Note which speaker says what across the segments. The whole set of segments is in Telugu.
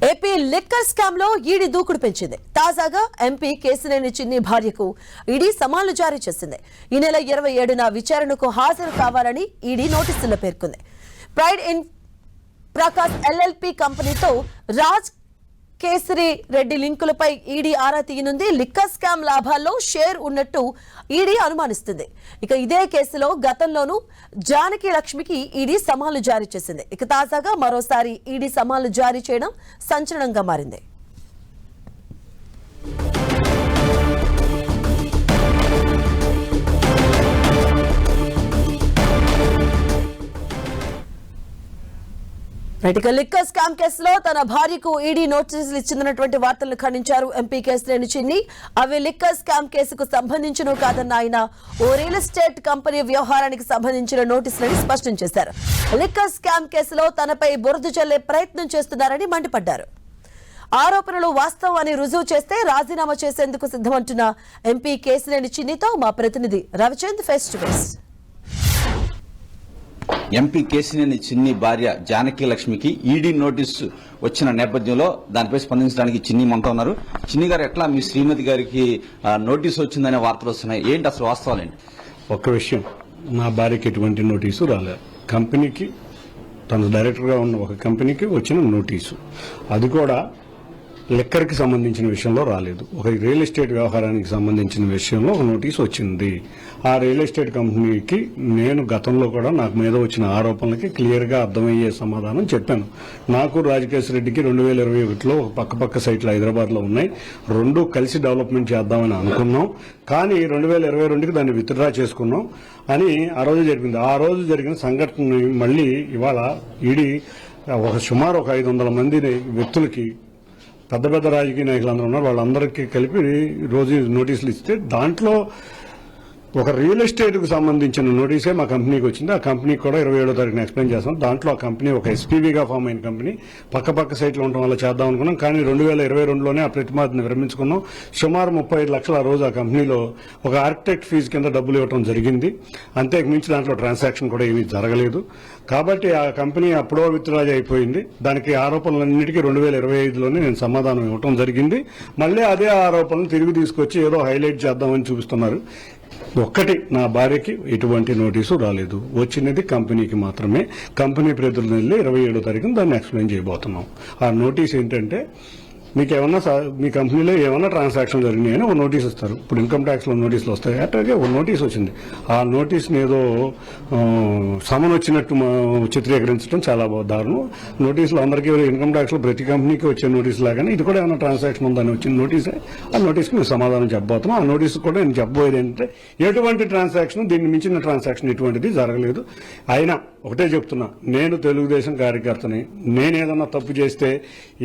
Speaker 1: ఏపీ లిక్కర్ స్కామ్ లో ఈడీ దూకుడు పెంచింది. తాజాగా ఎంపీ కేశినేని చిన్ని భార్యకు ఈడీ సమన్లు జారీ చేసింది. ఈ నెల 27న విచారణకు హాజరు కావాలని ఈడీ నోటీసుల్లో పేర్కొంది. ప్రైడ్ ఇన్ ప్రకాశ్ ఎల్ఎల్పీ కంపెనీతో రాజ్ కేసరి రెడ్డి లింకులపై ఈడీ ఆరా తీయనుంది. లిక్కర్ స్కామ్ లాభాల్లో షేర్ ఉన్నట్టు ఈడీ అనుమానిస్తుంది. ఇక ఇదే కేసులో గతంలోనూ జానకి లక్ష్మికి ఈడీ సమన్లు జారీ చేసింది. ఇక తాజాగా మరోసారి ఈడీ సమన్లు జారీ చేయడం సంచలనంగా మారింది. లిక్కర్ స్కామ్ కేసులో తన భార్యకు ఈడీ నోటీసులు ఇచ్చిందన్నటువంటి వార్తలను ఖండించారు ఎంపీ కేశినేని చిన్ని. అవి లిక్కర్ స్కామ్ కేసుకు సంబంధించినవి కాదన్న ఆయన ఓ రియల్ ఎస్టేట్ కంపెనీ వ్యవహారానికి సంబంధించిన నోటీసులని స్పష్టం చేశారు. లిక్కర్ స్కామ్ కేసులో తనపై బురద చల్లే ప్రయత్నం చేస్తున్నారని మండిపడ్డారు. ఆరోపణలు వాస్తవం అని రుజువు చేస్తే రాజీనామా చేసేందుకు సిద్ధమంటున్న ఎంపీ కేశినేని చిన్నితో మా ప్రతినిధి Ravichand face to face.
Speaker 2: MP Kesineni చిన్ని భార్య జానకి లక్ష్మికి ఈడీ నోటీసు వచ్చిన నేపథ్యంలో దానిపై స్పందించడానికి చిన్ని మనతో ఉన్నారు. చిన్ని గారు, ఎట్లా మీ శ్రీమతి గారికి నోటీసు వచ్చిందనే వార్తలు వస్తున్నాయి, ఏంటి అసలు వాస్తవాలేంటి?
Speaker 3: ఒక్క విషయం, నా భార్యకి ఎటువంటి నోటీసు రాలేదు. కంపెనీకి, తన డైరెక్టర్గా ఉన్న ఒక కంపెనీకి వచ్చిన నోటీసు, అది కూడా లిక్కర్కి సంబంధించిన విషయంలో రాలేదు. ఒక రియల్ ఎస్టేట్ వ్యవహారానికి సంబంధించిన విషయంలో ఒక నోటీసు వచ్చింది. ఆ రియల్ ఎస్టేట్ కంపెనీకి నేను గతంలో కూడా నాకు మీద వచ్చిన ఆరోపణలకి క్లియర్గా అర్థమయ్యే సమాధానం చెప్పాను. నాకు రాజకేశ్ రెడ్డికి 2021లో ఒక పక్క సైట్లు హైదరాబాద్లో ఉన్నాయి, రెండు కలిసి డెవలప్మెంట్ చేద్దామని అనుకున్నాం. కానీ 2022కి దాన్ని విత్డ్రా చేసుకున్నాం అని ఆ రోజు జరిగింది. ఆ రోజు జరిగిన సంఘటన మళ్ళీ ఇవాళ ఈడీ సుమారు ఒక 500 మంది వ్యక్తులకి, పెద్ద పెద్ద రాజకీయ నాయకులు ఉన్నారు, వాళ్ళందరికీ కలిపి రోజు నోటీసులు ఇస్తే దాంట్లో ఒక రియల్ ఎస్టేట్కు సంబంధించిన నోటీసే మా కంపెనీకి వచ్చింది. ఆ కంపెనీకి కూడా 27వ తారీఖున ఎక్స్ప్లెయిన్ చేస్తాం. దాంట్లో ఆ కంపెనీ ఒక ఎస్పీవీగా ఫామ్ అయిన కంపెనీ, పక్క సైట్లు ఉండడం వల్ల చేద్దాం అనుకున్నాం. కానీ 2022లోనే ఆ ప్రతిపాదన విరమించుకున్నాం. సుమారు 35 లక్షల ఆ రోజు ఆ కంపెనీలో ఒక ఆర్కిటెక్ట్ ఫీజు కింద డబ్బులు ఇవ్వడం జరిగింది. అంతకు మించి దాంట్లో ట్రాన్సాక్షన్ కూడా ఏమీ జరగలేదు. కాబట్టి ఆ కంపెనీ అప్పుడో విత్డ్రా అయిపోయింది. దానికి ఆరోపణలన్నిటికీ 2025లోనే నేను సమాధానం ఇవ్వడం జరిగింది. మళ్ళీ అదే ఆరోపణలు తిరిగి తీసుకొచ్చి ఏదో హైలైట్ చేద్దామని చూపిస్తున్నారు. ఒక్కటి, నా భార్యకి ఎటువంటి నోటీసు రాలేదు, వచ్చినది కంపెనీకి మాత్రమే. కంపెనీ ప్రతినిధులు 27వ తారీఖున దాన్ని ఎక్స్ప్లెయిన్ చేయబోతున్నాం. ఆ నోటీస్ ఏంటంటే, మీకు ఏమన్నా మీ కంపెనీలో ఏమన్నా ట్రాన్సాక్షన్ జరిగినాయని ఒక నోటీస్ ఇస్తారు. ఇప్పుడు ఇన్కమ్ ట్యాక్స్లో నోటీసులు వస్తాయి, అట్లాగే ఒక నోటీస్ వచ్చింది. ఆ నోటీస్ని ఏదో సమన్ వచ్చినట్టు చిత్రీకరించడం చాలా దారుణం. నోటీసులు అందరికీ ఇన్కమ్ ట్యాక్స్లో ప్రతి కంపెనీకి వచ్చే నోటీసు లాగానే ఇది కూడా ఏమైనా ట్రాన్సాక్షన్ ఉందని వచ్చిన నోటీసే. ఆ నోటీస్కి మేము సమాధానం చెప్పబోతున్నాం. ఆ నోటీస్ కూడా నేను చెప్పబోయేది ఏంటంటే, ఎటువంటి ట్రాన్సాక్షన్, దీన్ని మించిన ట్రాన్సాక్షన్ ఎటువంటిది జరగలేదు. అయినా ఒకటే చెప్తున్నా, నేను తెలుగుదేశం కార్యకర్తని. నేను ఏదన్నా తప్పు చేస్తే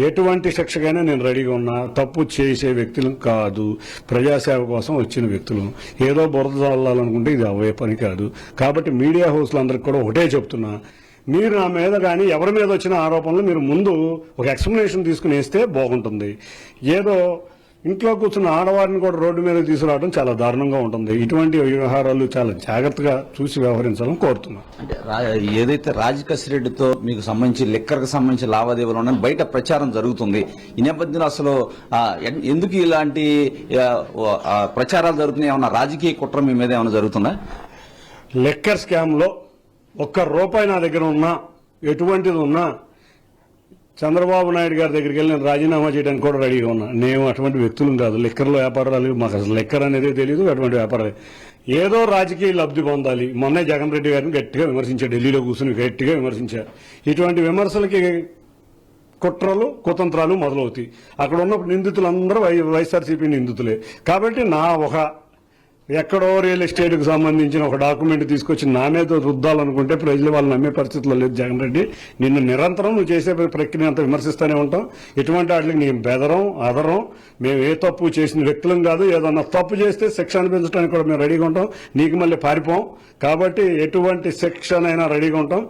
Speaker 3: ఎటువంటి శిక్షకైనా నేను రెడీగా ఉన్నా. తప్పు చేసే వ్యక్తులు కాదు, ప్రజాసేవ కోసం వచ్చిన వ్యక్తులు. ఏదో బురద చల్లాలనుకుంటే ఇది అవే పని కాదు. కాబట్టి మీడియా హౌస్లందరికీ కూడా ఒకటే చెప్తున్నా, మీరు నా మీద కానీ ఎవరి మీద వచ్చిన ఆరోపణలు మీరు ముందు ఒక ఎక్స్ప్లెనేషన్ తీసుకుని వేస్తే బాగుంటుంది. ఏదో ఇంట్లో కూర్చున్న ఆడవారిని కూడా రోడ్డు మీద తీసుకురావడం చాలా దారుణంగా ఉంటుంది. ఇటువంటి వ్యవహారాలు చాలా జాగ్రత్తగా చూసి వ్యవహరించాలని కోరుతున్నాను.
Speaker 2: అంటే ఏదైతే రాజకేశ్ రెడ్డితో మీకు సంబంధించి లిక్కర్కి సంబంధించి లావాదేవీలు ఉన్నాయని బయట ప్రచారం జరుగుతుంది. ఈ నేపథ్యంలో అసలు ఎందుకు ఇలాంటి ప్రచారాలు జరుగుతున్నాయి? ఏమన్నా రాజకీయ కుట్ర మీ మీద ఏమైనా జరుగుతుందా?
Speaker 3: లిక్కర్ స్కామ్లో ₹1 నా దగ్గర ఉన్నా, ఎటువంటిది ఉన్నా చంద్రబాబు నాయుడు గారి దగ్గరికి వెళ్ళి నేను రాజీనామా చేయడానికి కూడా రెడీగా ఉన్నా. నేను అటువంటి వ్యక్తులు కాదు. లిక్కర్లో వ్యాపారాలు మాకు అసలు లిక్కర్ అనేది తెలియదు. అటువంటి వ్యాపారాలు ఏదో రాజకీయ లబ్ధి పొందాలి. మొన్నే జగన్ రెడ్డి గారిని గట్టిగా విమర్శించారు, ఢిల్లీలో కూర్చుని గట్టిగా విమర్శించారు. ఇటువంటి విమర్శలకి కుట్రలు కుతంత్రాలు మొదలవుతాయి. అక్కడ ఉన్న నిందితులందరూ వైఎస్ఆర్సీపీ నిందితులే. కాబట్టి నా ఒక ఎక్కడో రియల్ ఎస్టేట్కి సంబంధించిన ఒక డాక్యుమెంట్ తీసుకొచ్చి నా మీద రుద్దాలనుకుంటే ప్రజలు వాళ్ళు నమ్మే పరిస్థితుల్లో లేదు. జగన్ రెడ్డి, నిన్ను నిరంతరం నువ్వు చేసే ప్రక్రియ అంతా విమర్శిస్తూనే ఉంటాం. ఇటువంటి వాటికి నేను బెదరం ఆదరం. మేము ఏ తప్పు చేసిన వ్యక్తులం కాదు. ఏదన్నా తప్పు చేస్తే శిక్ష అనిపించడానికి కూడా మేము రెడీగా ఉంటాం. నీకు మళ్ళీ పారిపోం. కాబట్టి ఎటువంటి శిక్షనైనా రెడీగా ఉంటాం.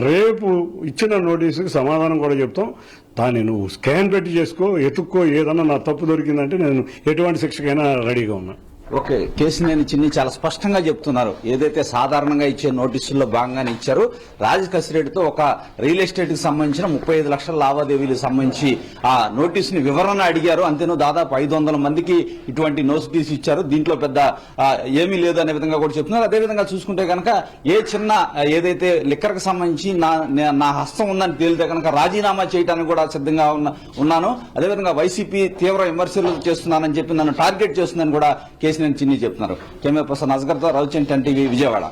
Speaker 3: రేపు ఇచ్చిన నోటీసుకి సమాధానం కూడా చెప్తాం. దాన్ని నువ్వు స్కాన్ పెట్టి చేసుకో, ఎత్తుక్కో. ఏదన్నా నా తప్పు దొరికిందంటే నేను ఎటువంటి శిక్షకైనా రెడీగా ఉన్నా.
Speaker 2: ఓకే, కేసినేని చిన్ని చాలా స్పష్టంగా చెప్తున్నారు. ఏదైతే సాధారణంగా ఇచ్చే నోటీసుల్లో భాగంగానే ఇచ్చారు. రాజకసిరెడ్డితో ఒక రియల్ ఎస్టేట్ కి సంబంధించిన 35 లక్షల లావాదేవీలకు సంబంధించి ఆ నోటీసుని వివరణ అడిగారు. అంతేనో దాదాపు 500 మందికి ఇటువంటి నోటీసు ఇచ్చారు. దీంట్లో పెద్ద ఏమీ లేదు అనే విధంగా కూడా చెప్తున్నారు. అదేవిధంగా చూసుకుంటే కనుక చిన్న ఏదైతే లిక్కర్ కి సంబంధించి నా హస్తం ఉందని తేలితే కనుక రాజీనామా చేయడానికి కూడా సిద్ధంగా ఉన్నాను. అదేవిధంగా వైసీపీ తీవ్ర విమర్శలు చేస్తున్నానని చెప్పి నన్ను టార్గెట్ చేస్తుందని కూడా కేసినేని చిన్ని చెప్తున్నారు. కెమెరా పర్సన్ అస్గర్తో రవిచంద్, 10 టీవీ, విజయవాడ.